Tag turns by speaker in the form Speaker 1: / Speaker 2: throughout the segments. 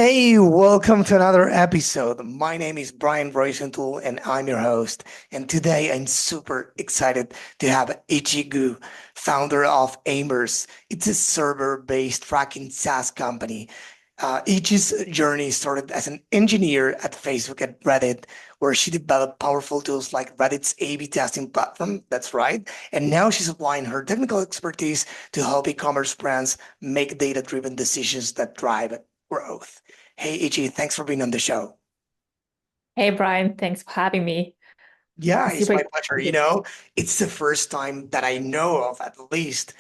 Speaker 1: Hey, welcome to another episode. My name is Brian Roisenthal and I'm your host. And today I'm super excited to have Yiqi Wu, founder of Aimerce. It's a server-based tracking SaaS company. Yiqi's journey started as an engineer at Facebook and Reddit, where she developed powerful tools like Reddit's A/B testing platform. That's right. And now she's applying her technical expertise to help e-commerce brands make data-driven decisions that drive growth. Hey, Ichi, thanks for being on the show.
Speaker 2: Hey Brian, thanks for having me.
Speaker 1: Yeah,
Speaker 2: I'm
Speaker 1: it's
Speaker 2: super
Speaker 1: my pleasure.
Speaker 2: excited.
Speaker 1: It's the first time that I know of, at least,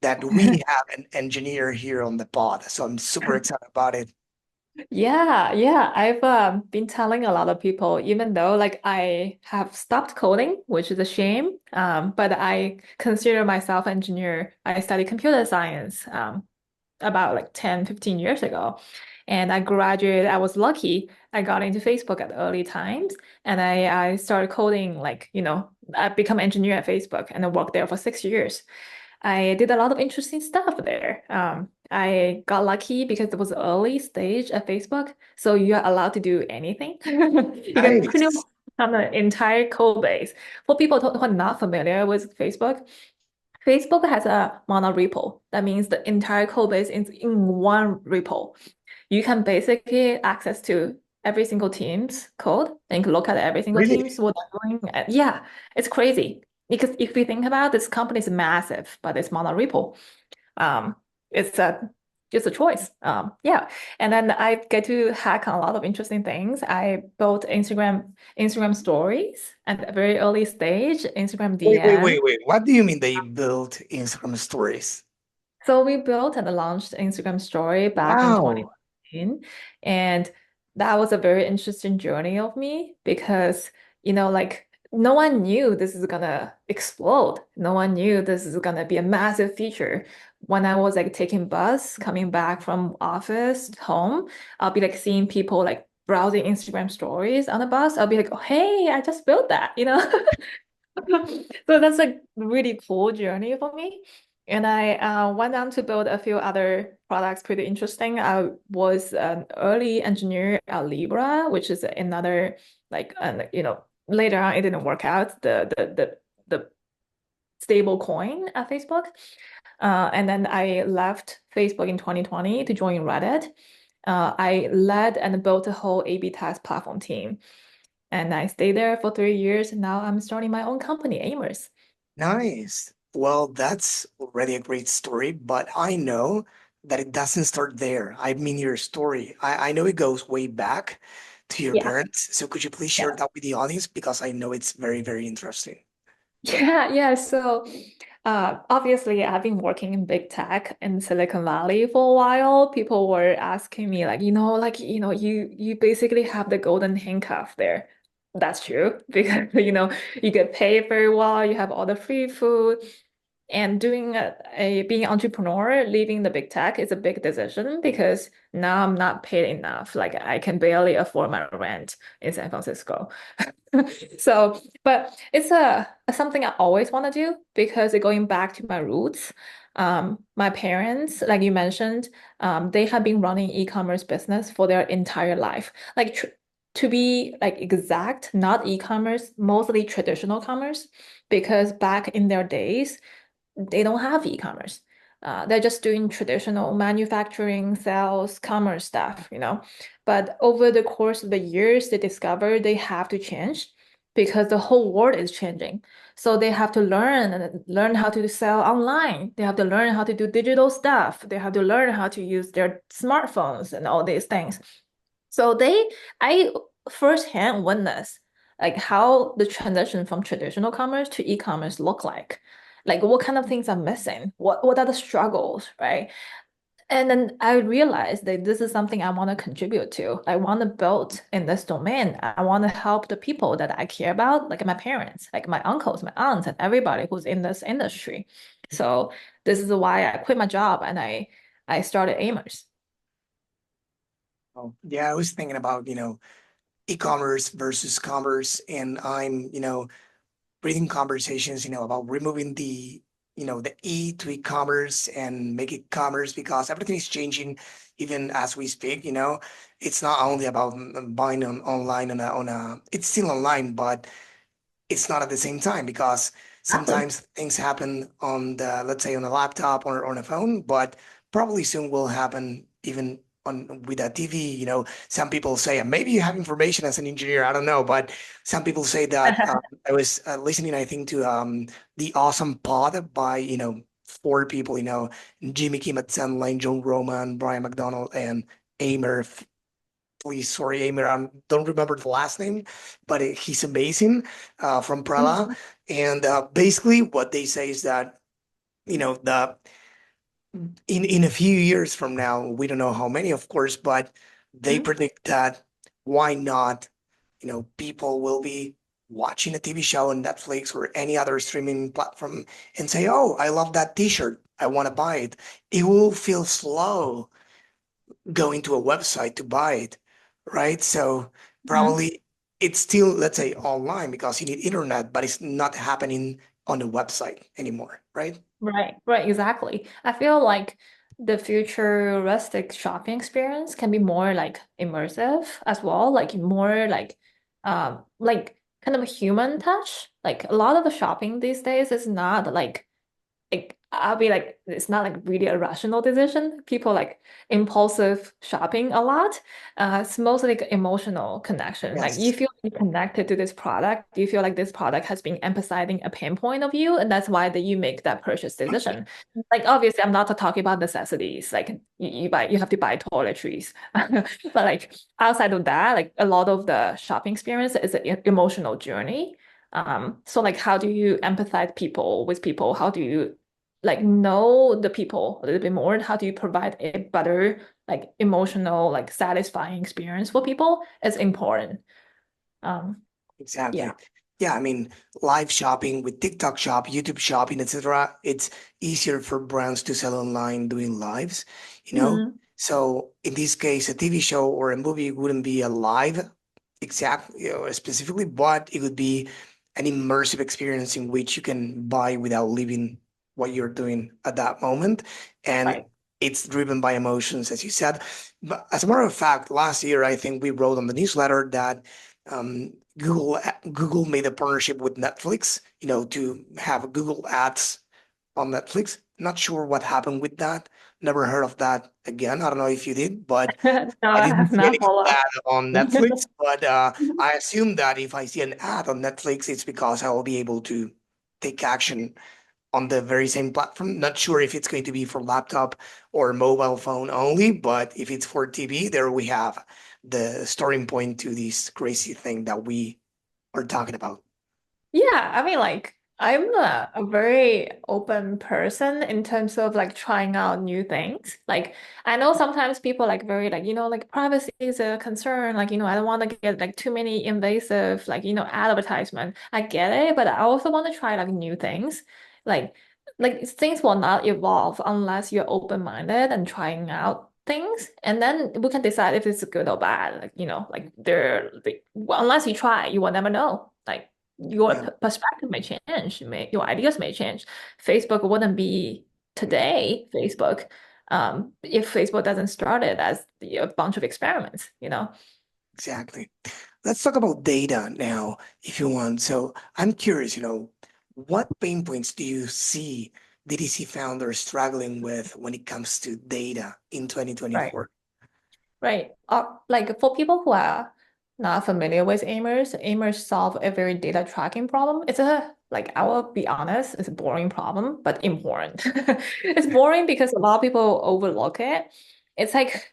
Speaker 1: that we have an engineer here on the pod. So I'm super excited about it.
Speaker 2: Yeah. I've been telling a lot of people, even though like I have stopped coding, which is a shame. But I consider myself engineer. I studied computer science about like 10, 15 years ago. And I graduated, I was lucky. I got into Facebook at early times and I started coding I become engineer at Facebook and I worked there for 6 years. I did a lot of interesting stuff there. I got lucky because it was early stage at Facebook, so you're allowed to do anything. You can pretty much
Speaker 1: Nice.
Speaker 2: on the entire code base. For people who are not familiar with Facebook, Facebook has a monorepo. That means the entire code base is in one repo. You can basically access to every single team's code and you can look at every single
Speaker 1: Really?
Speaker 2: team's what they're doing. Yeah, it's crazy. Because if you think about it, this company is massive, but it's monorepo. Um, it's a just a choice. Yeah. And then I get to hack on a lot of interesting things. I built Instagram stories at a very early stage, Instagram
Speaker 1: Wait, wait,
Speaker 2: DM.
Speaker 1: wait, wait. What do you mean they built Instagram stories?
Speaker 2: So we built and launched Instagram story back in
Speaker 1: Wow.
Speaker 2: 2019. And that was a very interesting journey of me because, like no one knew this is gonna explode. No one knew this is gonna be a massive feature. When I was like taking bus, coming back from office home, I'll be like seeing people like browsing Instagram stories on the bus. I'll be like, oh, hey, I just built that. So that's a really cool journey for me. And I went on to build a few other products pretty interesting. I was an early engineer at Libra, which is another later on it didn't work out, the stable coin at Facebook. And then I left Facebook in 2020 to join Reddit. I led and built a whole A/B test platform team. And I stayed there for 3 years. And now I'm starting my own company, Aimerce.
Speaker 1: Nice. Well, that's already a great story, but I know that it doesn't start there. I mean, your story. I know it goes way back to your
Speaker 2: Yeah.
Speaker 1: parents. So could you please share
Speaker 2: Yeah.
Speaker 1: that with the audience? Because I know it's very, very interesting.
Speaker 2: Yeah. So obviously I've been working in big tech in Silicon Valley for a while. People were asking me you basically have the golden handcuff there. That's true because you get paid very well, you have all the free food. And doing a being entrepreneur, leaving the big tech is a big decision because now I'm not paid enough. Like I can barely afford my rent in San Francisco. So, but it's something I always want to do because going back to my roots, my parents, like you mentioned, they have been running e-commerce business for their entire life. Like tr to be like exact, not e-commerce, mostly traditional commerce, because back in their days they don't have e-commerce. They're just doing traditional manufacturing, sales, commerce stuff. But over the course of the years, they discovered they have to change because the whole world is changing. So they have to learn how to sell online. They have to learn how to do digital stuff. They have to learn how to use their smartphones and all these things. So I firsthand witnessed like how the transition from traditional commerce to e-commerce look like. Like what kind of things are missing? What are the struggles, right? And then I realized that this is something I want to contribute to. I want to build in this domain. I want to help the people that I care about, like my parents, like my uncles, my aunts, and everybody who's in this industry. So this is why I quit my job and I started Aimerce.
Speaker 1: Oh, yeah, I was thinking about, e-commerce versus commerce, and I'm, reading conversations, about removing the the E to e-commerce and make it commerce because everything is changing even as we speak, it's not only about buying online it's still online, but it's not at the same time because
Speaker 2: Exactly.
Speaker 1: sometimes things happen on let's say on a laptop or on a phone, but probably soon will happen even on with a TV. Some people say, and maybe you have information as an engineer, I don't know, but some people say that I was listening, I think, to the Awesome Pod by, four people, Jimmy Kimmett, Lane, Joe Roman, Brian McDonald, and Aimer. Please, sorry, Aimer, I don't remember the last name, but he's amazing from Prala.
Speaker 2: Mhm.
Speaker 1: And basically, what they say is that the in a few years from now, we don't know how many, of course, but they
Speaker 2: Mhm.
Speaker 1: predict that why not, people will be watching a TV show on Netflix or any other streaming platform and say, "Oh, I love that T-shirt. I want to buy it." It will feel slow going to a website to buy it, right? So
Speaker 2: Mhm.
Speaker 1: probably it's still, let's say, online because you need internet, but it's not happening on the website anymore, right?
Speaker 2: Right, right, exactly. I feel like the futuristic shopping experience can be more like immersive as well, like more like kind of a human touch. Like a lot of the shopping these days is not like I'll be like it's not like really a rational decision. People like impulsive shopping a lot. It's mostly like emotional connection. Like you
Speaker 1: Yes.
Speaker 2: feel connected to this product. You feel like this product has been emphasizing a pain point of you, and that's why that you make that purchase decision. Like obviously, I'm not talking about necessities. Like you have to buy toiletries, but like outside of that, like a lot of the shopping experience is an emotional journey. So like how do you empathize people with people? How do you like know the people a little bit more? And how do you provide a better like emotional, like satisfying experience for people is important. Um, yeah.
Speaker 1: Exactly. Yeah, I mean, live shopping with TikTok shop, YouTube shopping, etc. It's easier for brands to sell online doing lives, you know?
Speaker 2: Mhm.
Speaker 1: So in this case, a TV show or a movie wouldn't be a live exactly, specifically, but it would be an immersive experience in which you can buy without leaving what you're doing at that moment. And
Speaker 2: Right.
Speaker 1: it's driven by emotions, as you said. But as a matter of fact, last year, I think we wrote on the newsletter that um, Google made a partnership with Netflix, to have Google Ads on Netflix. Not sure what happened with that. Never heard of that again. I don't know if you did, but
Speaker 2: No,
Speaker 1: I
Speaker 2: I
Speaker 1: didn't
Speaker 2: have
Speaker 1: see any
Speaker 2: not
Speaker 1: Google
Speaker 2: followed.
Speaker 1: ad on Netflix. But I assume that if I see an ad on Netflix, it's because I will be able to take action on the very same platform. Not sure if it's going to be for laptop or mobile phone only, but if it's for TV, there we have the starting point to this crazy thing that we are talking about.
Speaker 2: Yeah, I mean, like, I'm a very open person in terms of like trying out new things. Like, I know sometimes people like very like, like privacy is a concern. Like, I don't want to get like too many invasive, like, advertisement. I get it, but I also want to try like new things. Like, like things will not evolve unless you're open-minded and trying out things. And then we can decide if it's good or bad. Like, like well, unless you try, you will never know. Like, your
Speaker 1: Yeah,
Speaker 2: perspective may change, your ideas may change. Facebook wouldn't be today Facebook if Facebook doesn't start it as a bunch of experiments.
Speaker 1: exactly. Let's talk about data now, if you want. So I'm curious, what pain points do you see DTC founders struggling with when it comes to data in
Speaker 2: Right.
Speaker 1: 2024?
Speaker 2: Right. Like for people who are not familiar with Aimerce solve a very data tracking problem. It's like I will be honest, it's a boring problem, but important. It's boring because a lot of people overlook it. It's like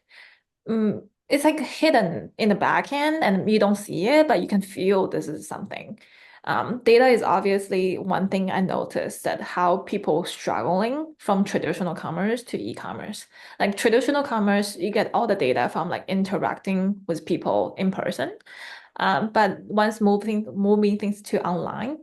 Speaker 2: it's like hidden in the back end and you don't see it, but you can feel this is something. Data is obviously one thing I noticed that how people struggling from traditional commerce to e-commerce. Like traditional commerce, you get all the data from like interacting with people in person. But once moving things to online,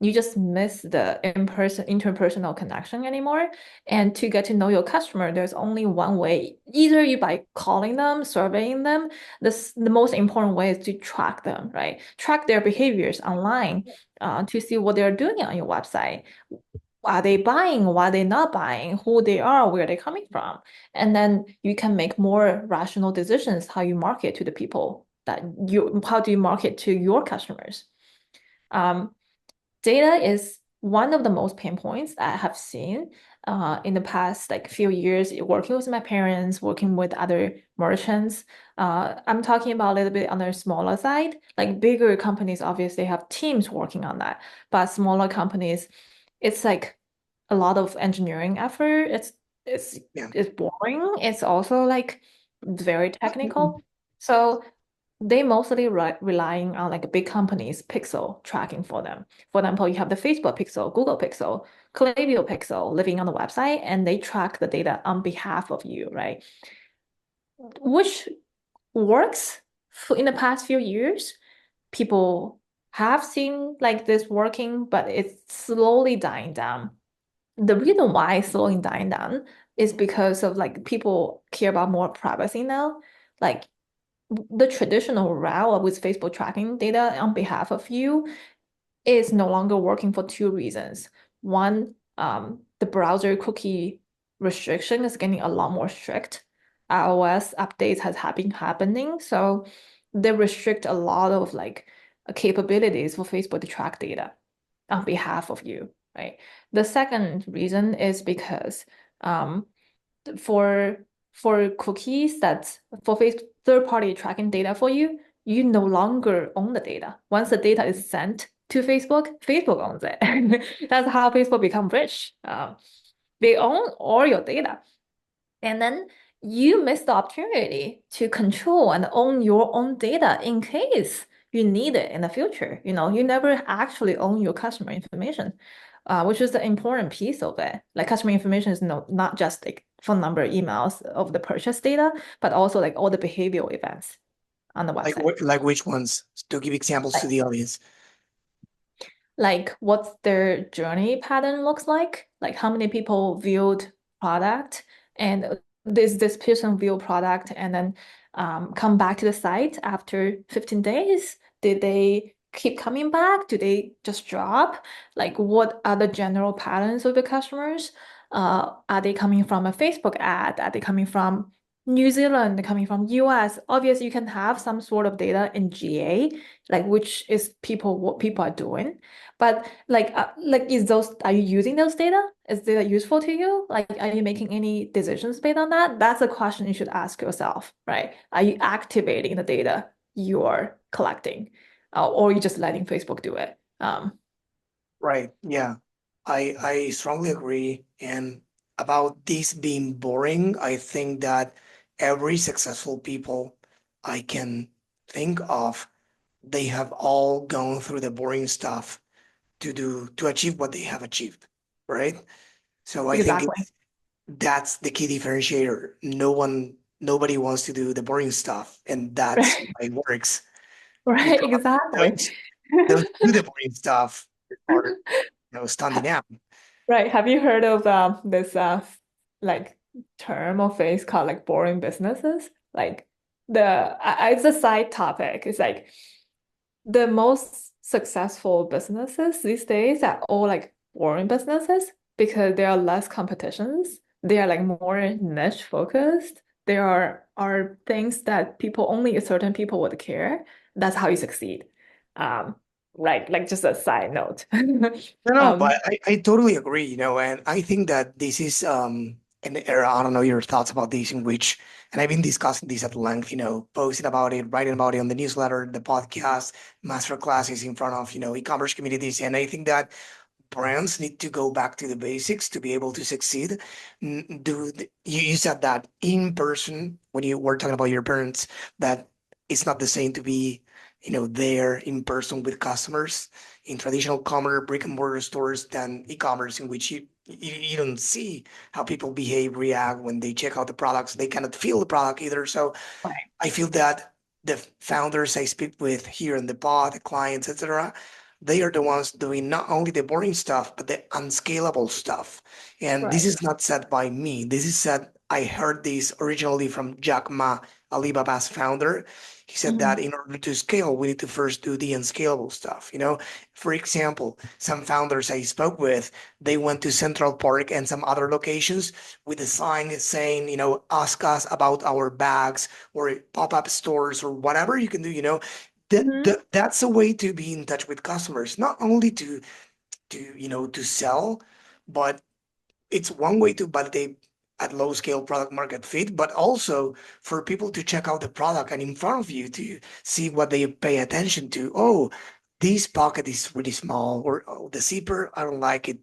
Speaker 2: you just miss the in-person interpersonal connection anymore. And to get to know your customer, there's only one way. Either you by calling them, surveying them. The most important way is to track them, right? Track their behaviors online, to see what they're doing on your website. are they buying, why are they not buying, who they are, where they're coming from. And then you can make more rational decisions how you market to the people how do you market to your customers. Um, Data is one of the most pain points I have seen in the past like few years working with my parents, working with other merchants. I'm talking about a little bit on the smaller side. Like bigger companies obviously have teams working on that, but smaller companies, it's like a lot of engineering effort. It's
Speaker 1: Yeah.
Speaker 2: it's boring. It's also like very technical. So they mostly relying on like big companies pixel tracking for them. For example, you have the Facebook pixel, Google pixel, Klaviyo pixel living on the website, and they track the data on behalf of you, right? Which works in the past few years. People have seen like this working, but it's slowly dying down. The reason why it's slowing down is because of like people care about more privacy now. Like the traditional route with Facebook tracking data on behalf of you is no longer working for two reasons. One, the browser cookie restriction is getting a lot more strict. iOS updates has been happening, so they restrict a lot of like capabilities for Facebook to track data on behalf of you, right? The second reason is because um, for cookies that's for third-party tracking data for you, you no longer own the data. Once the data is sent to Facebook, Facebook owns it. That's how Facebook become rich. They own all your data. And then you miss the opportunity to control and own your own data in case you need it in the future. You never actually own your customer information, which is the important piece of it. Like customer information is not just like phone number, emails of the purchase data, but also like all the behavioral events on the website.
Speaker 1: Like which ones? To give examples to the audience.
Speaker 2: Like what their journey pattern looks like how many people viewed product, and this person view product and then come back to the site after 15 days. Did they keep coming back? Do they just drop? Like what are the general patterns of the customers? Are they coming from a Facebook ad? Are they coming from New Zealand, coming from US? Obviously, you can have some sort of data in GA, like which is what people are doing. But are you using those data? Is data useful to you? Like, are you making any decisions based on that? That's a question you should ask yourself, right? Are you activating the data you're collecting, or are you just letting Facebook do it?
Speaker 1: Right. Yeah. I strongly agree. And about this being boring, I think that every successful people I can think of, they have all gone through the boring stuff to achieve what they have achieved. Right. So I think
Speaker 2: Exactly.
Speaker 1: that's the key differentiator. Nobody wants to do the boring stuff, and that's
Speaker 2: Right.
Speaker 1: why it works
Speaker 2: Right.
Speaker 1: because
Speaker 2: Exactly.
Speaker 1: those those do the boring stuff are standing out.
Speaker 2: Right. Have you heard of this like term or phrase called like boring businesses? Like it's a side topic. It's like the most successful businesses these days are all like boring businesses because there are less competitions. They are like more niche focused. There are things that only certain people would care. That's how you succeed. Um, like just a side note.
Speaker 1: No,
Speaker 2: Um,
Speaker 1: but I totally agree, and I think that this is an era, I don't know your thoughts about this, in which, and I've been discussing this at length, posting about it, writing about it on the newsletter, the podcast, master classes in front of, e-commerce communities. And I think that brands need to go back to the basics to be able to succeed. You said that in person when you were talking about your parents, that it's not the same to be, there in person with customers in traditional commerce, brick and mortar stores than e-commerce, in which you don't see how people behave, react when they check out the products. They cannot feel the product either. So
Speaker 2: right,
Speaker 1: I feel that the founders I speak with here in the pod, the clients, etc., they are the ones doing not only the boring stuff, but the unscalable stuff. And this
Speaker 2: right.
Speaker 1: is not said by me. This is said, I heard this originally from Jack Ma, Alibaba's founder. He said that in order to scale, we need to first do the unscalable stuff. For example, some founders I spoke with, they went to Central Park and some other locations with a sign saying, ask us about our bags or pop-up stores or whatever you can do. That's a way to be in touch with customers, not only to sell, but it's one way to validate at low scale product market fit, but also for people to check out the product and in front of you to see what they pay attention to. Oh, this pocket is really small, or oh, the zipper, I don't like it,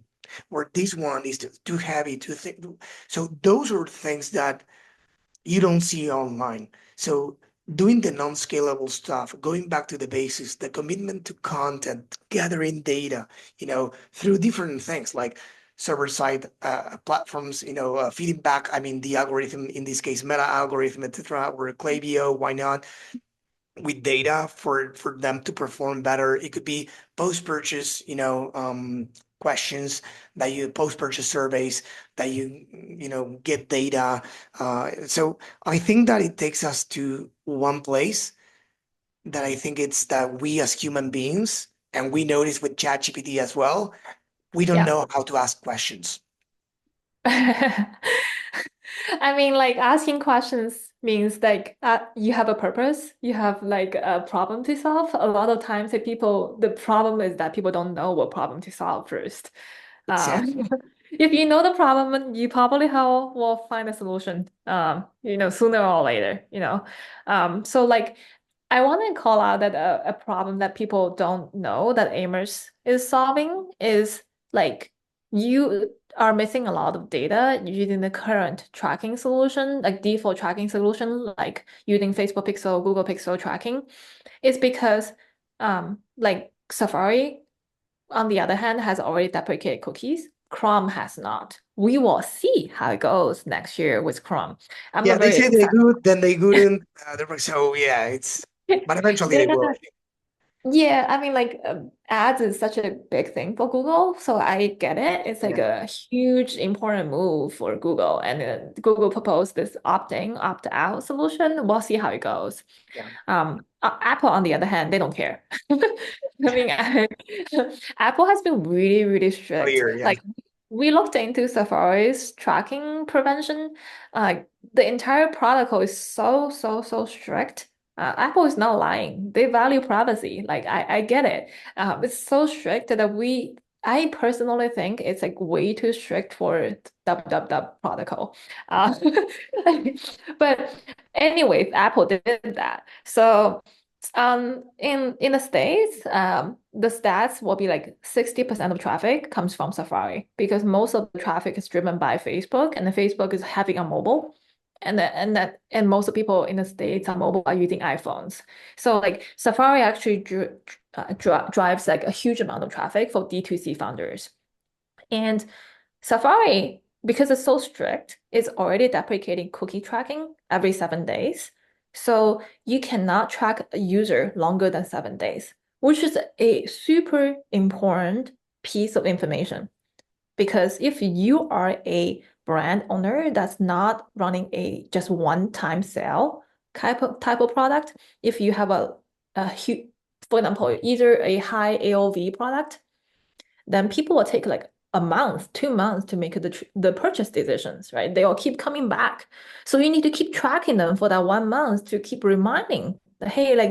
Speaker 1: or this one is too heavy, too thick. So those are things that you don't see online. So doing the non-scalable stuff, going back to the basics, the commitment to content, gathering data, through different things like server-side platforms, feeding back, I mean, the algorithm, in this case, meta algorithm, etc., or Klaviyo, why not? With data for them to perform better. It could be post-purchase, questions that you post-purchase surveys that you get data. So I think that it takes us to one place that I think it's that we as human beings, and we notice with ChatGPT as well, we don't
Speaker 2: Yeah.
Speaker 1: know how to ask questions.
Speaker 2: I mean, like asking questions means like you have a purpose, you have like a problem to solve. A lot of times, the problem is that people don't know what problem to solve first.
Speaker 1: Exactly.
Speaker 2: If you know the problem, you probably will find a solution, sooner or later, So like, I want to call out that a problem that people don't know that Aimerce is solving is like you are missing a lot of data using the current tracking solution, like default tracking solution, like using Facebook Pixel, Google Pixel tracking. It's because like Safari, on the other hand, has already deprecated cookies. Chrome has not. We will see how it goes next year with Chrome. I'm
Speaker 1: Yeah,
Speaker 2: not
Speaker 1: they
Speaker 2: very
Speaker 1: say they
Speaker 2: excited.
Speaker 1: good, then they couldn't. So yeah, but eventually
Speaker 2: They're
Speaker 1: they will.
Speaker 2: gonna Yeah, I mean, like ads is such a big thing for Google, so I get it. It's like
Speaker 1: Yeah,
Speaker 2: a huge important move for Google, and Google proposed this opt-in, opt-out solution. We'll see how it goes.
Speaker 1: yeah.
Speaker 2: Apple, on the other hand, they don't care. I mean, Apple has been really, really strict.
Speaker 1: Clear, yeah.
Speaker 2: Like we looked into Safari's tracking prevention. The entire protocol is so, so, so strict. Apple is not lying. They value privacy. Like I get it. It's so strict that I personally think it's like way too strict for www protocol. Uh, but anyways, Apple did that. So in the States, the stats will be like 60% of traffic comes from Safari because most of the traffic is driven by Facebook, and the Facebook is heavy on mobile. And most of the people in the States on mobile are using iPhones. So like Safari actually drives like a huge amount of traffic for D2C founders. And Safari, because it's so strict, is already deprecating cookie tracking every 7 days. So you cannot track a user longer than 7 days, which is a super important piece of information. Because if you are a brand owner that's not running a just one-time sale type of product, if you have a huge, for example, either a high AOV product, then people will take like a month, 2 months to make the purchase decisions, right? They will keep coming back. So you need to keep tracking them for that 1 month to keep reminding that, hey, like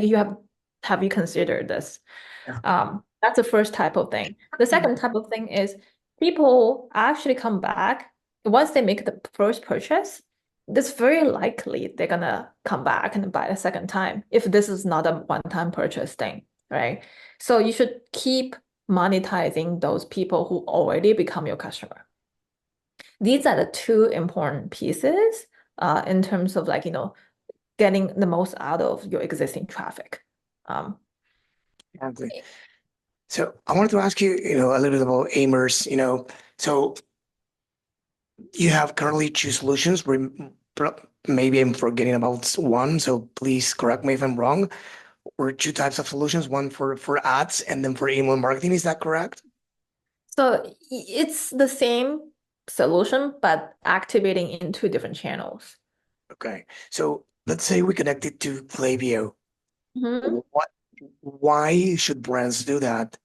Speaker 2: have you considered this?
Speaker 1: Yeah.
Speaker 2: That's the first type of thing. The second type of thing is people actually come back once they make the first purchase. It's very likely they're gonna come back and buy a second time if this is not a one-time purchase thing, right? So you should keep monetizing those people who already become your customer. These are the two important pieces in terms of like, getting the most out of your existing traffic. Um,
Speaker 1: Exactly. So I wanted to ask you, a little bit about Aimerce, so you have currently two solutions. Maybe I'm forgetting about one, so please correct me if I'm wrong. Or two types of solutions, one for ads and then for email marketing. Is that correct?
Speaker 2: So it's the same solution, but activating in two different channels.
Speaker 1: Okay. So let's say we connect it to Klaviyo.
Speaker 2: Mhm.
Speaker 1: What, why should brands do that?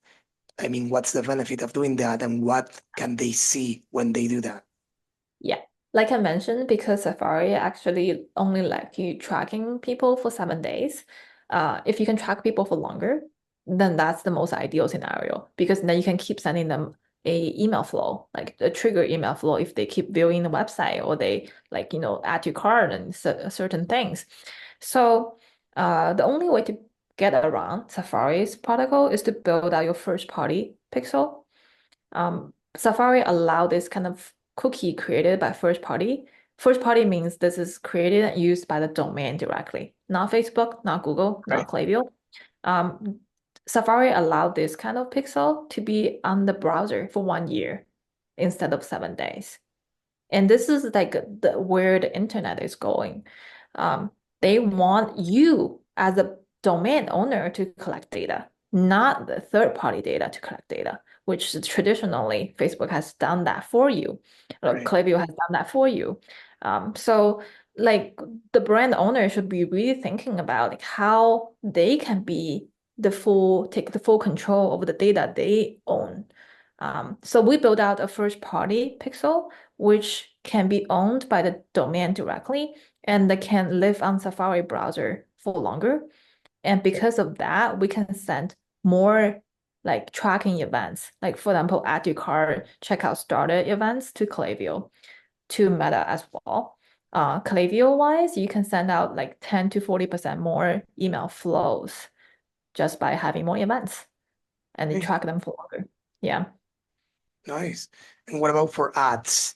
Speaker 1: I mean, what's the benefit of doing that, and what can they see when they do that?
Speaker 2: Yeah. Like I mentioned, because Safari actually only let you tracking people for 7 days. If you can track people for longer, then that's the most ideal scenario because then you can keep sending them a email flow, like a trigger email flow if they keep viewing the website or they like, add to cart and certain things. So the only way to get around Safari's protocol is to build out your first party pixel. Safari allow this kind of cookie created by first party. First party means this is created and used by the domain directly, not Facebook, not Google,
Speaker 1: Right.
Speaker 2: not Klaviyo. Um, Safari allowed this kind of pixel to be on the browser for 1 year instead of 7 days. And this is like where the internet is going. They want you as a domain owner to collect data, not the third-party data to collect data, which traditionally Facebook has done that for you.
Speaker 1: Right.
Speaker 2: Klaviyo has done that for you. So like the brand owner should be really thinking about like how they can be take the full control over the data they own. So we built out a first-party pixel which can be owned by the domain directly and that can live on Safari browser for longer. And because of that, we can send more like tracking events, like for example, add to cart, checkout started events to Klaviyo, to Meta as well. Klaviyo wise, you can send out like 10 to 40% more email flows just by having more events and you
Speaker 1: Okay.
Speaker 2: track them for longer. Yeah.
Speaker 1: Nice. And what about for ads?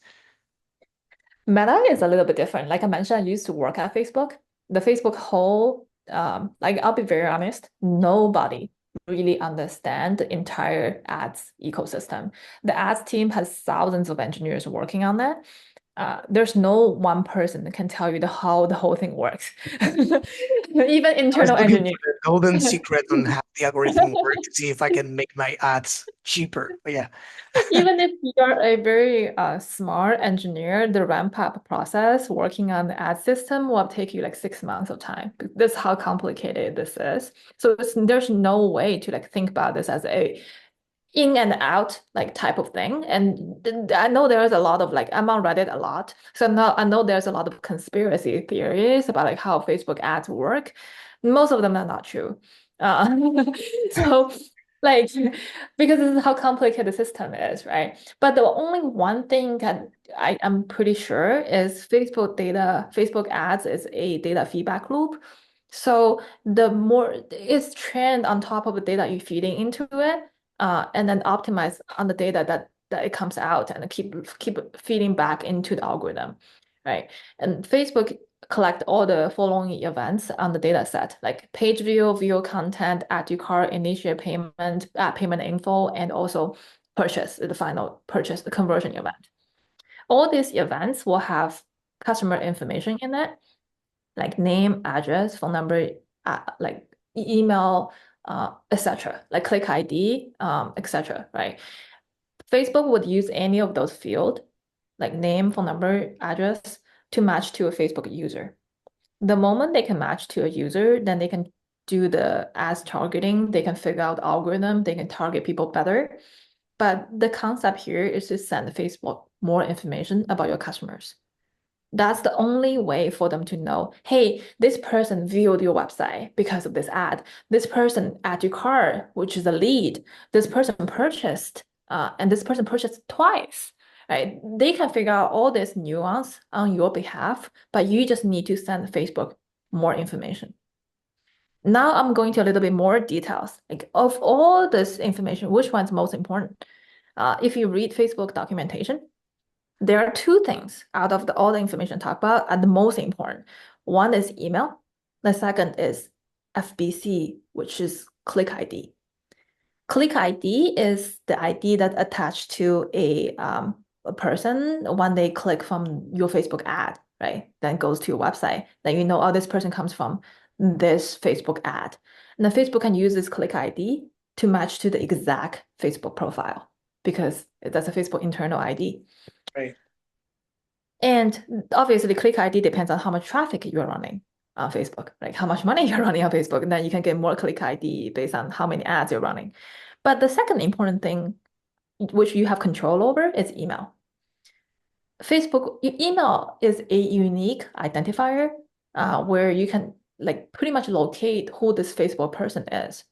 Speaker 2: Meta is a little bit different. Like I mentioned, I used to work at Facebook. The Facebook whole, like I'll be very honest, nobody really understand the entire ads ecosystem. The ads team has thousands of engineers working on that. There's no one person that can tell you how the whole thing works. Even
Speaker 1: I was
Speaker 2: internal
Speaker 1: looking
Speaker 2: engineers.
Speaker 1: for the golden secret on how the algorithm works to see if I can make my ads cheaper. But yeah.
Speaker 2: Even if you're a very smart engineer, the ramp up process working on the ad system will take you like 6 months of time. That's how complicated this is. So there's no way to like think about this as a in and out like type of thing. And I know there's a lot of like I'm on Reddit a lot, so now I know there's a lot of conspiracy theories about like how Facebook ads work. Most of them are not true. So like because this is how complicated the system is, right? But the only one thing that I am pretty sure is Facebook ads is a data feedback loop. So the more it's trained on top of the data you're feeding into it, and then optimize on the data that it comes out and keep feeding back into the algorithm, right? And Facebook collect all the following events on the data set, like page view, view content, add to cart, initiate payment, payment info, and also purchase, the final purchase, the conversion event. All these events will have customer information in it, like name, address, phone number, like email, etc., like click ID, etc., right? Facebook would use any of those fields, like name, phone number, address, to match to a Facebook user. The moment they can match to a user, then they can do the ads targeting, they can figure out the algorithm, they can target people better. But the concept here is to send Facebook more information about your customers. That's the only way for them to know, hey, this person viewed your website because of this ad. This person add your cart, which is a lead. This person purchased, and this person purchased twice, right? They can figure out all this nuance on your behalf, but you just need to send Facebook more information. Now I'm going to a little bit more details. Like of all this information, which one's most important? If you read Facebook documentation, there are two things out of all the information talked about are the most important. One is email. The second is FBC, which is click ID. Click ID is the ID that attached to a person when they click from your Facebook ad, right? Then goes to your website. Then you know, oh, this person comes from this Facebook ad. And then Facebook can use this click ID to match to the exact Facebook profile because that's a Facebook internal ID.
Speaker 1: Right.
Speaker 2: And obviously, click ID depends on how much traffic you're running. on Facebook, like how much money you're running on Facebook, and then you can get more click ID based on how many ads you're running. But the second important thing, which you have control over, is email. Facebook email is a unique identifier where you can like pretty much locate who this Facebook person is.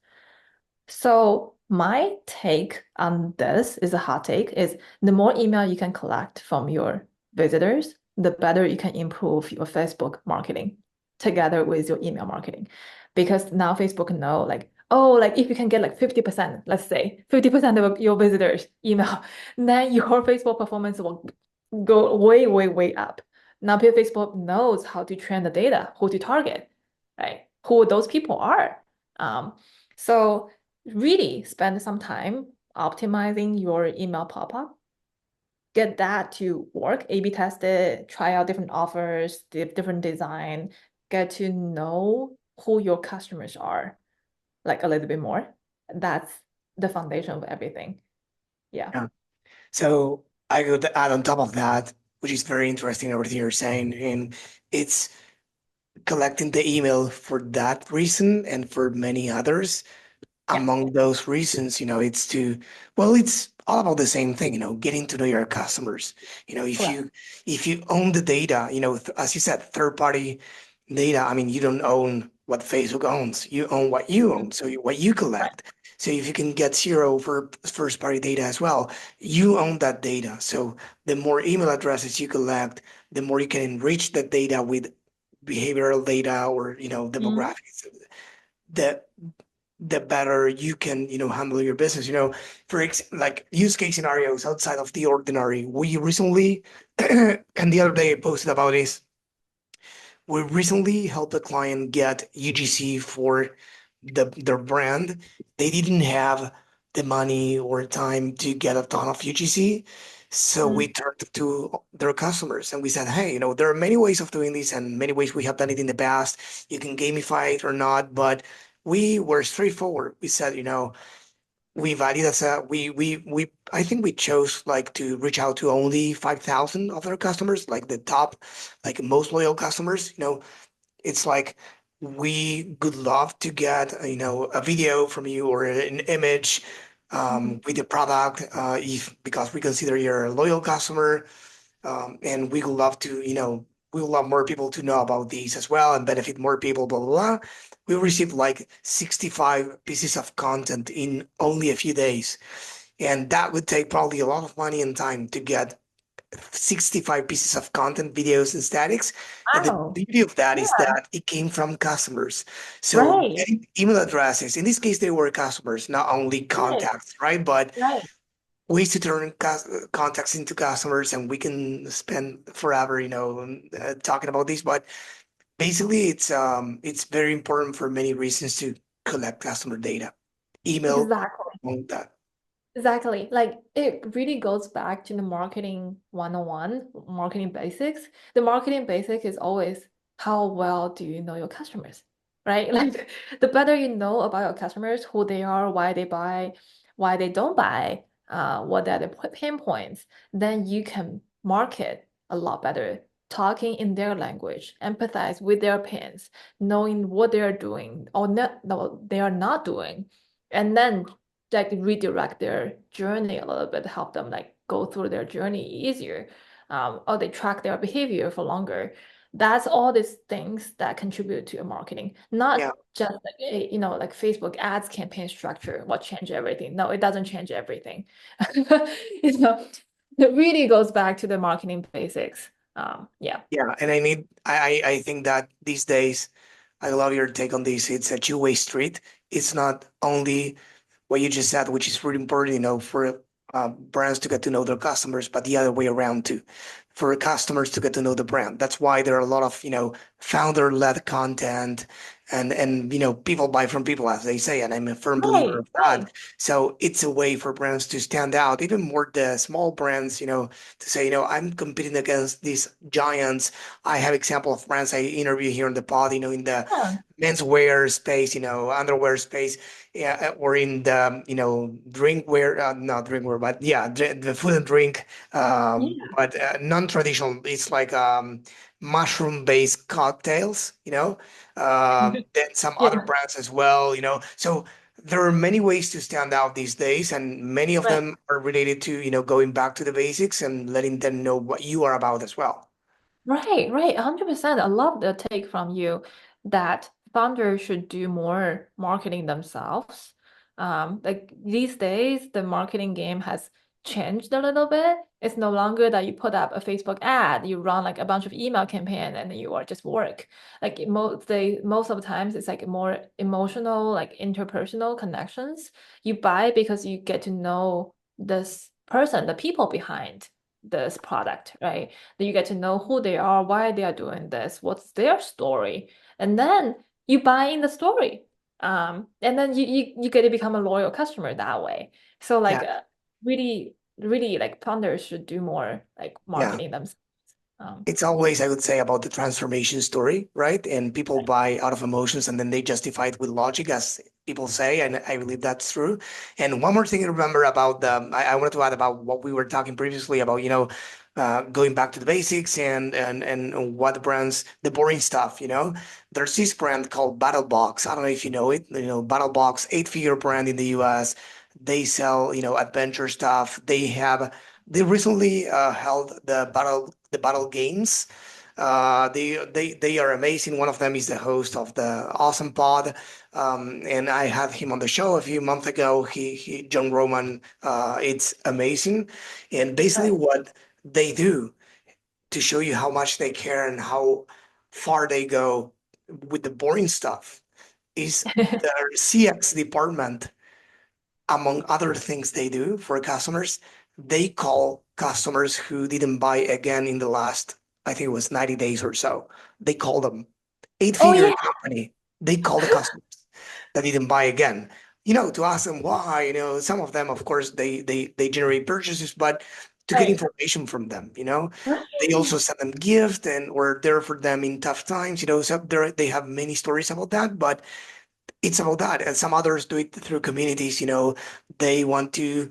Speaker 2: So my take on this is a hot take is the more email you can collect from your visitors, the better you can improve your Facebook marketing together with your email marketing. Because now Facebook know like, oh, like if you can get like 50%, let's say 50% of your visitors email, then your Facebook performance will go way, way, way up. Now Facebook knows how to train the data, who to target, right? Who those people are. So really spend some time optimizing your email pop-up, get that to work, A/B test it, try out different offers, different design, get to know who your customers are like a little bit more. That's the foundation of everything. Yeah.
Speaker 1: Yeah. So I could add on top of that, which is very interesting, everything you're saying, and it's collecting the email for that reason and for many others.
Speaker 2: Yeah.
Speaker 1: Among those reasons, it's well, it's all about the same thing, getting to know your customers. If
Speaker 2: Correct.
Speaker 1: you own the data, as you said, third party data, I mean, you don't own what Facebook owns, you own what you
Speaker 2: Mhm.
Speaker 1: own, so what you
Speaker 2: Right.
Speaker 1: collect. So if you can get zero for first party data as well, you own that data. So the more email addresses you collect, the more you can enrich that data with behavioral data or,
Speaker 2: Mhm.
Speaker 1: demographics. The the better you can, handle your business. Like use case scenarios outside of the ordinary. We recently, and the other day I posted about this. We recently helped a client get UGC for their brand. They didn't have the money or time to get a ton of UGC. So we
Speaker 2: Mhm.
Speaker 1: turned to their customers and we said, hey, there are many ways of doing this and many ways we have done it in the past. You can gamify it or not, but we were straightforward. We said, we value as a we I think we chose like to reach out to only 5,000 of our customers, like the top, like most loyal customers. It's like we would love to get a video from you or an image
Speaker 2: Mhm.
Speaker 1: with the product if because we consider you're a loyal customer, and we would love to, we would love more people to know about these as well and benefit more people, blah, blah, blah. We received like 65 pieces of content in only a few days. And that would take probably a lot of money and time to get 65 pieces of content, videos, and statics. And the
Speaker 2: Wow.
Speaker 1: beauty of that is
Speaker 2: Yeah.
Speaker 1: that it came from customers. So
Speaker 2: Right.
Speaker 1: getting email addresses, in this case, they were customers, not only
Speaker 2: Right.
Speaker 1: contacts, right? But
Speaker 2: Right.
Speaker 1: ways to turn contacts into customers, and we can spend forever, talking about this. But basically, it's very important for many reasons to collect customer data. Email,
Speaker 2: Exactly.
Speaker 1: all that.
Speaker 2: Exactly. Like it really goes back to the marketing 101, marketing basics. The marketing basic is always how well do you know your customers, right? Like the better you know about your customers, who they are, why they buy, why they don't buy, what are the pain points, then you can market a lot better, talking in their language, empathize with their pains, knowing what they are doing or not, no, they are not doing. And then like redirect their journey a little bit, help them like go through their journey easier, or they track their behavior for longer. That's all these things that contribute to your marketing,
Speaker 1: Yeah,
Speaker 2: not just like like Facebook ads campaign structure, what change everything. No, it doesn't change everything. You know, it really goes back to the marketing basics. Yeah.
Speaker 1: yeah. And I think that these days, I love your take on this. It's a two-way street. It's not only what you just said, which is really important, for brands to get to know their customers, but the other way around too, for customers to get to know the brand. That's why there are a lot of, founder-led content and people buy from people, as they say, and I'm a firm believer
Speaker 2: Right,
Speaker 1: of
Speaker 2: right.
Speaker 1: that. So it's a way for brands to stand out, even more the small brands, to say, I'm competing against these giants. I have example of brands I interview here in the pod, in the
Speaker 2: Yeah.
Speaker 1: menswear space, underwear space, yeah, or in the, drinkware, not drinkware, but yeah, the food and drink,
Speaker 2: Yeah.
Speaker 1: but non-traditional. It's like mushroom-based cocktails, then some other
Speaker 2: Yeah.
Speaker 1: brands as well, So there are many ways to stand out these days, and many of
Speaker 2: Right.
Speaker 1: them are related to, going back to the basics and letting them know what you are about as well.
Speaker 2: Right, right, 100%. I love the take from you that founders should do more marketing themselves. Like these days, the marketing game has changed a little bit. It's no longer that you put up a Facebook ad, you run like a bunch of email campaign, and then you are just work. Like most of the times, it's like more emotional, like interpersonal connections. You buy because you get to know this person, the people behind this product, right? That you get to know who they are, why they are doing this, what's their story, and then you buy in the story. And then you get to become a loyal customer that way. So like
Speaker 1: Yeah.
Speaker 2: really, really like founders should do more like
Speaker 1: Yeah.
Speaker 2: marketing themselves. Um,
Speaker 1: It's always, I would say, about the transformation story, right? And people
Speaker 2: right.
Speaker 1: buy out of emotions and then they justify it with logic, as people say. And I believe that's true. And one more thing to remember about I wanted to add about what we were talking previously about, going back to the basics and what the brands, the boring stuff, There's this brand called Battle Box. I don't know if you know it, Battle Box, eight-figure brand in the US. They sell, adventure stuff. They recently held the battle games. They are amazing. One of them is the host of the Awesome Pod, and I had him on the show a few months ago. He John Roman. It's amazing, and basically
Speaker 2: Right.
Speaker 1: what they do to show you how much they care and how far they go with the boring stuff is their CX department. Among other things they do for customers, they call customers who didn't buy again in the last, I think it was 90 days or so. They call them
Speaker 2: Oh
Speaker 1: eight-figure
Speaker 2: yeah.
Speaker 1: company. They call the customers that didn't buy again, to ask them why, some of them, of course, they generate purchases, but to get
Speaker 2: Right.
Speaker 1: information from them, they
Speaker 2: Right.
Speaker 1: also send them gifts and were there for them in tough times, so they have many stories about that, but it's about that. And some others do it through communities, they want to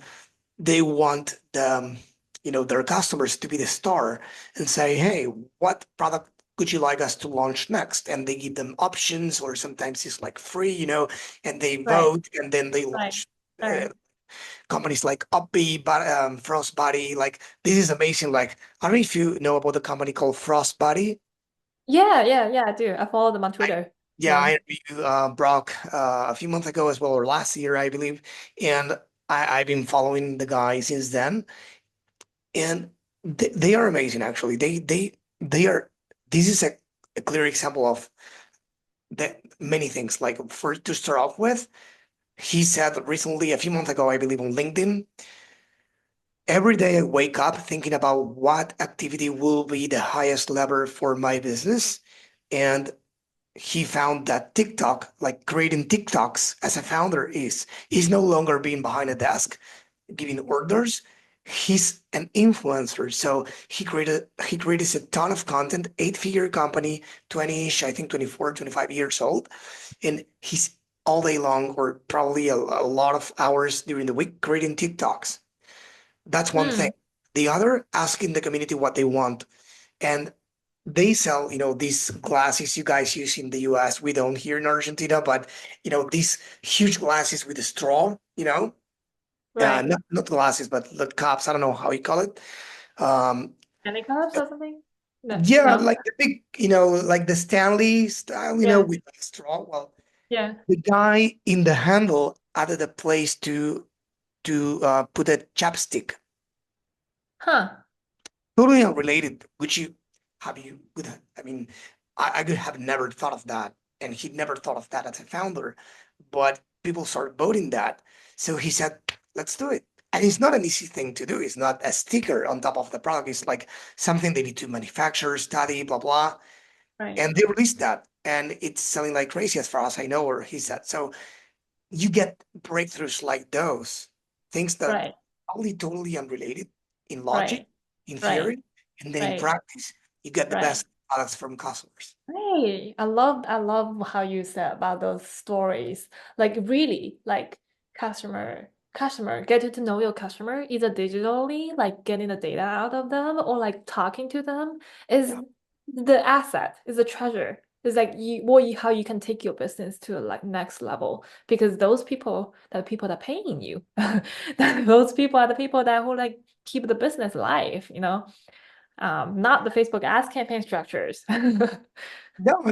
Speaker 1: they want their customers to be the star and say, hey, what product would you like us to launch next? And they give them options, or sometimes it's like free, and they
Speaker 2: Right.
Speaker 1: vote and then they
Speaker 2: Right.
Speaker 1: launch. uh,
Speaker 2: Right.
Speaker 1: Companies like Upbeat, but Frostbody, like this is amazing. Like, I don't know if you know about the company called Frostbody.
Speaker 2: Yeah, yeah, yeah, I do. I follow them on
Speaker 1: I,
Speaker 2: Twitter.
Speaker 1: yeah,
Speaker 2: Yeah.
Speaker 1: I interviewed Brock a few months ago as well, or last year, I believe, and I've been following the guy since then, and they are amazing. Actually, they are. This is a clear example of the many things. Like, for to start off with, he said recently, a few months ago, I believe, on LinkedIn. Every day I wake up thinking about what activity will be the highest lever for my business, and he found that TikTok, like creating TikToks as a founder, is no longer being behind a desk giving orders. He's an influencer. So he created a ton of content, eight-figure company, 20-ish, I think 24, 25 years old. And he's all day long, or probably a lot of hours during the week, creating TikToks. That's one thing.
Speaker 2: Mm,
Speaker 1: The other, asking the community what they want. And they sell, these glasses you guys use in the US. We don't here in Argentina, but these huge glasses with a straw,
Speaker 2: right.
Speaker 1: not glasses, but the cups. I don't know how you call it. Um,
Speaker 2: Any carbs or something? No,
Speaker 1: yeah,
Speaker 2: no.
Speaker 1: like the big, like the Stanley style,
Speaker 2: Yeah,
Speaker 1: with the straw. Well,
Speaker 2: yeah.
Speaker 1: the guy in the handle added a place to put a chapstick.
Speaker 2: Huh.
Speaker 1: Totally unrelated. I mean, I could have never thought of that, and he never thought of that as a founder, but people started voting that. So he said, let's do it. And it's not an easy thing to do. It's not a sticker on top of the product. It's like something they need to manufacture, study, blah, blah.
Speaker 2: Right.
Speaker 1: And they released that. And it's selling like crazy as far as I know, or he said. So you get breakthroughs like those, things that
Speaker 2: Right.
Speaker 1: probably totally unrelated in logic,
Speaker 2: Right.
Speaker 1: in
Speaker 2: Right.
Speaker 1: theory, and then in
Speaker 2: Right.
Speaker 1: practice, you get the
Speaker 2: Right.
Speaker 1: best. products from customers.
Speaker 2: Hey, I love how you said about those stories. Like really, like customer, getting to know your customer either digitally, like getting the data out of them or like talking to them is
Speaker 1: Yeah.
Speaker 2: the asset, is a treasure. It's like how you can take your business to like next level because those people, the people that are paying you, those people are the people that who like keep the business alive, not the Facebook ads campaign structures.
Speaker 1: No,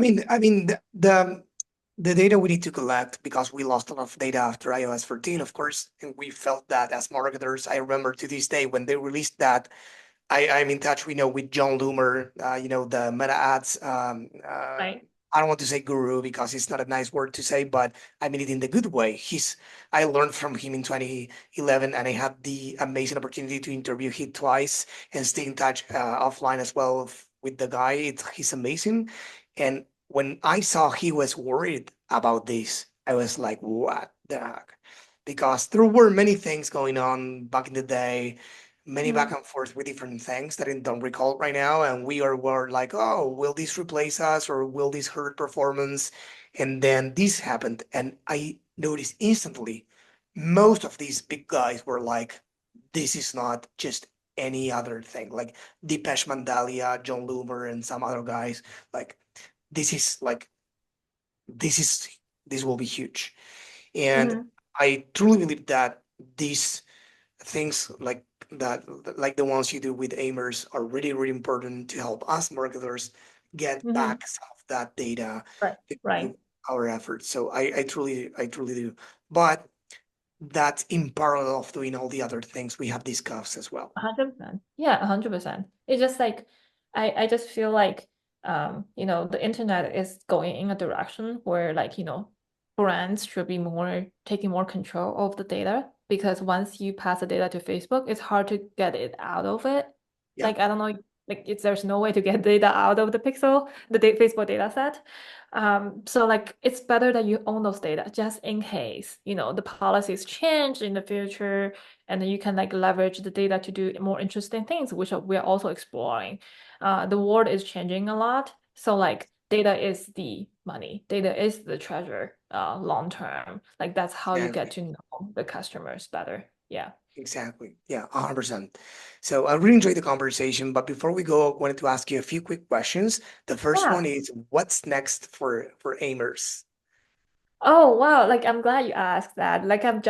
Speaker 1: the data we need to collect because we lost a lot of data after iOS 14, of course, and we felt that as marketers. I remember to this day when they released that. I'm in touch, with John Loomer, the Meta Ads.
Speaker 2: Right.
Speaker 1: I don't want to say guru because it's not a nice word to say, but I mean it in the good way. I learned from him in 2011, and I had the amazing opportunity to interview him twice and stay in touch offline as well with the guy. He's amazing. And when I saw he was worried about this, I was like, what the heck? Because there were many things going on back in the day, many back
Speaker 2: Mhm.
Speaker 1: and forth with different things that I don't recall right now. And were like, oh, will this replace us or will this hurt performance? And then this happened. And I noticed instantly most of these big guys were like, this is not just any other thing. Like Dipesh Mandalia, John Loomer, and some other guys. Like, this is like, this is, this will be huge. And
Speaker 2: Mhm.
Speaker 1: I truly believe that these things that, like the ones you do with Aimerce, are really, really important to help us marketers get
Speaker 2: Mhm.
Speaker 1: back some of that data
Speaker 2: Right.
Speaker 1: to
Speaker 2: Right.
Speaker 1: improve our efforts. So I truly do. But that's in parallel of doing all the other things we have discussed as well.
Speaker 2: 100%. Yeah, 100%. It's just like I just feel like the internet is going in a direction where like, brands should be more taking more control of the data because once you pass the data to Facebook, it's hard to get it out of it.
Speaker 1: Yeah,
Speaker 2: Like I don't know, like there's no way to get data out of the pixel, the Facebook data set. So like it's better that you own those data just in case, the policies change in the future and then you can like leverage the data to do more interesting things, which we're also exploring. The world is changing a lot, so like data is the money, data is the treasure, long term. Like that's how you get
Speaker 1: exactly.
Speaker 2: to know the customers better. Yeah.
Speaker 1: Exactly. Yeah, 100%. So I really enjoyed the conversation, but before we go, I wanted to ask you a few quick questions. The first
Speaker 2: Yeah.
Speaker 1: one is, what's next for Aimers?
Speaker 2: Oh wow, like I'm glad you asked that. Like I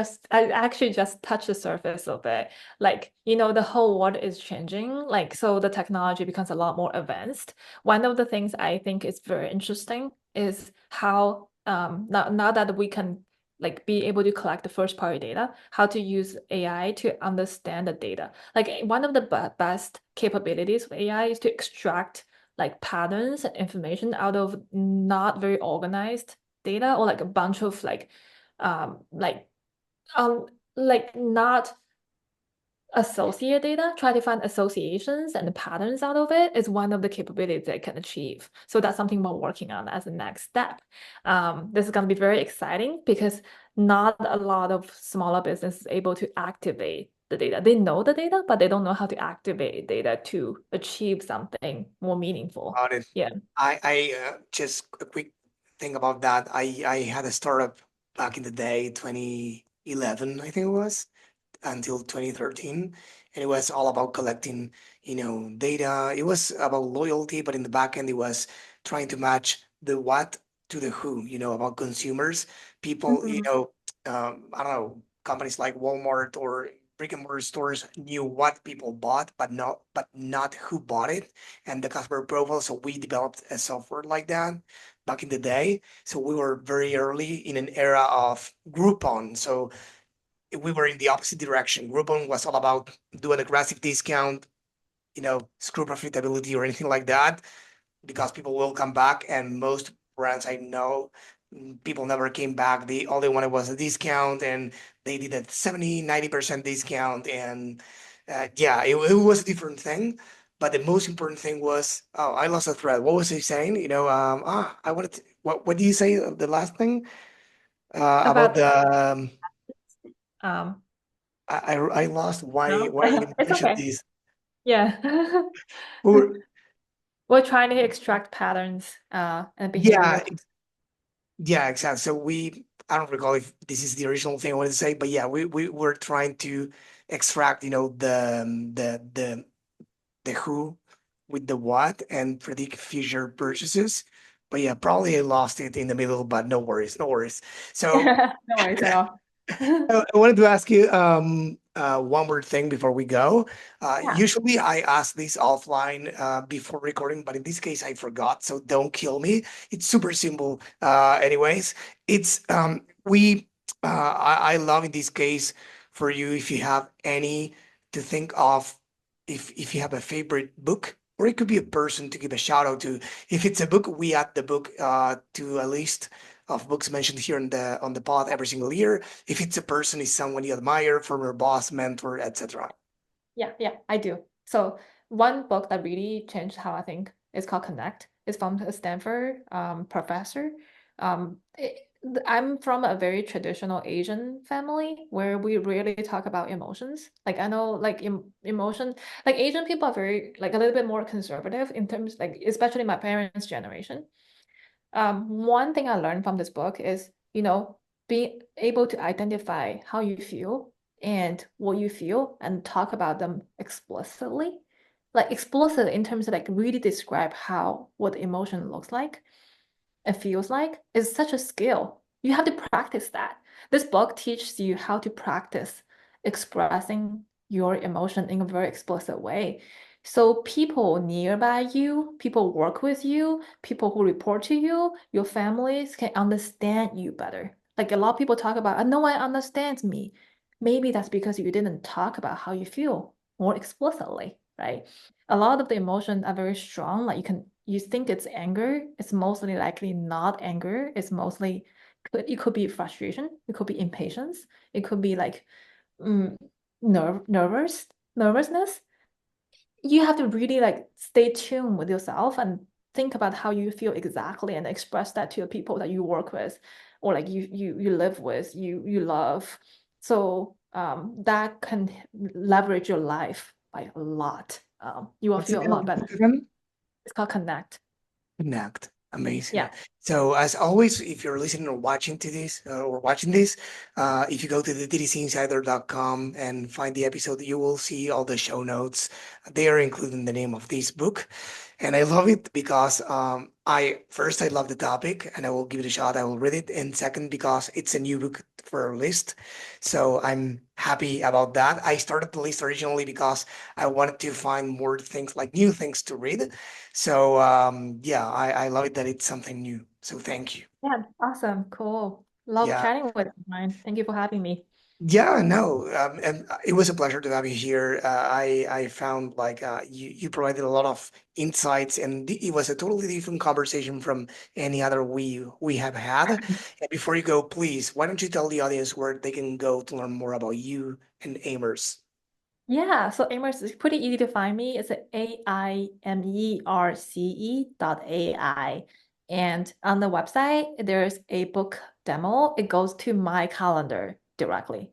Speaker 2: actually just touched the surface of it. Like, the whole world is changing. Like, so the technology becomes a lot more advanced. One of the things I think is very interesting is how now that we can like be able to collect the first party data, how to use AI to understand the data. Like one of the best capabilities of AI is to extract like patterns and information out of not very organized data or like a bunch of um like um not associate data, try to find associations and patterns out of it is one of the capabilities they can achieve. So that's something we're working on as a next step. This is going to be very exciting because not a lot of smaller businesses able to activate the data. They know the data, but they don't know how to activate data to achieve something more meaningful.
Speaker 1: Got it.
Speaker 2: Yeah.
Speaker 1: Just a quick thing about that. I had a startup back in the day, 2011, I think it was, until 2013. And it was all about collecting, data. It was about loyalty, but in the back end, it was trying to match the what to the who, about consumers. People,
Speaker 2: Mhm.
Speaker 1: I don't know, companies like Walmart or brick and mortar stores knew what people bought, but not who bought it and the customer profile. So we developed a software like that back in the day. So we were very early in an era of Groupon. So we were in the opposite direction. Groupon was all about do an aggressive discount, screw profitability or anything like that, because people will come back. And most brands I know, people never came back. All they wanted was a discount, and they did a 70, 90% discount. And yeah, it was a different thing. But the most important thing was, oh, I lost a thread. What was he saying? I wanted to, what did you say? The last thing about
Speaker 2: About
Speaker 1: the,
Speaker 2: um
Speaker 1: I lost why
Speaker 2: no,
Speaker 1: you
Speaker 2: it's
Speaker 1: mentioned
Speaker 2: okay.
Speaker 1: this.
Speaker 2: Yeah. We're trying to extract patterns and
Speaker 1: Yeah,
Speaker 2: behavior.
Speaker 1: yeah, exactly. So I don't recall if this is the original thing I wanted to say, but yeah, we were trying to extract, the who with the what and predict future purchases. But yeah, probably I lost it in the middle, but no worries, no worries. So
Speaker 2: No worries at all.
Speaker 1: I wanted to ask you one more thing before we go.
Speaker 2: Yeah.
Speaker 1: Usually I ask this offline before recording, but in this case I forgot, so don't kill me. It's super simple. Anyways, it's I love in this case for you if you have any to think of if you have a favorite book. Or it could be a person to give a shout out to. If it's a book, we add the book to a list of books mentioned here on the pod every single year. If it's a person, is someone you admire, former boss, mentor, etc.
Speaker 2: Yeah, I do. So one book that really changed how I think is called Connect. It's from a Stanford professor. I'm from a very traditional Asian family where we really talk about emotions. Like I know like emotion, like Asian people are very like a little bit more conservative in terms like especially my parents' generation. One thing I learned from this book is, being able to identify how you feel and what you feel and talk about them explicitly. Like explicit in terms of like really describe how what the emotion looks like and feels like is such a skill. You have to practice that. This book teaches you how to practice expressing your emotion in a very explicit way. So people nearby you, people work with you, people who report to you, your families can understand you better. Like a lot of people talk about, no one understands me. Maybe that's because you didn't talk about how you feel more explicitly, right? A lot of the emotions are very strong. Like you think it's anger, it's mostly likely not anger. It's mostly it could be frustration, it could be impatience, it could be like mm, nervousness. You have to really like stay tuned with yourself and think about how you feel exactly and express that to the people that you work with or like you live with, you love. So that can leverage your life by a lot. You will
Speaker 1: What's the
Speaker 2: feel a
Speaker 1: name of
Speaker 2: lot
Speaker 1: the
Speaker 2: better.
Speaker 1: book again?
Speaker 2: It's called Connect.
Speaker 1: Connect. Amazing.
Speaker 2: Yeah.
Speaker 1: So as always, if you're listening or watching to this or watching this, if you go to the DTCinsider.com and find the episode, you will see all the show notes. They are including the name of this book. And I love it because I love the topic and I will give it a shot. I will read it. And second, because it's a new book for our list. So I'm happy about that. I started the list originally because I wanted to find more things like new things to read. So yeah, I love it that it's something new. So thank you.
Speaker 2: Yeah, awesome. Cool. Love
Speaker 1: Yeah.
Speaker 2: chatting with you, Ryan. Thank you for having me.
Speaker 1: Yeah, no, and it was a pleasure to have you here. I found like you provided a lot of insights, and it was a totally different conversation from any other we have had. And before you go, please, why don't you tell the audience where they can go to learn more about you and Aimerce?
Speaker 2: Yeah, so Aimerce is pretty easy to find me. It's AIMERCE.ai. And on the website, there's a book demo. It goes to my calendar directly.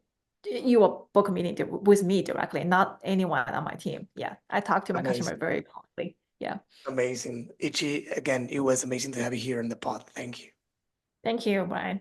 Speaker 2: You will book a meeting with me directly, not anyone on my team. Yeah, I talk to my customer
Speaker 1: Amazing,
Speaker 2: very closely. Yeah.
Speaker 1: amazing. Ichi, again, it was amazing to have you here in the pod. Thank you.
Speaker 2: Thank you, Brian.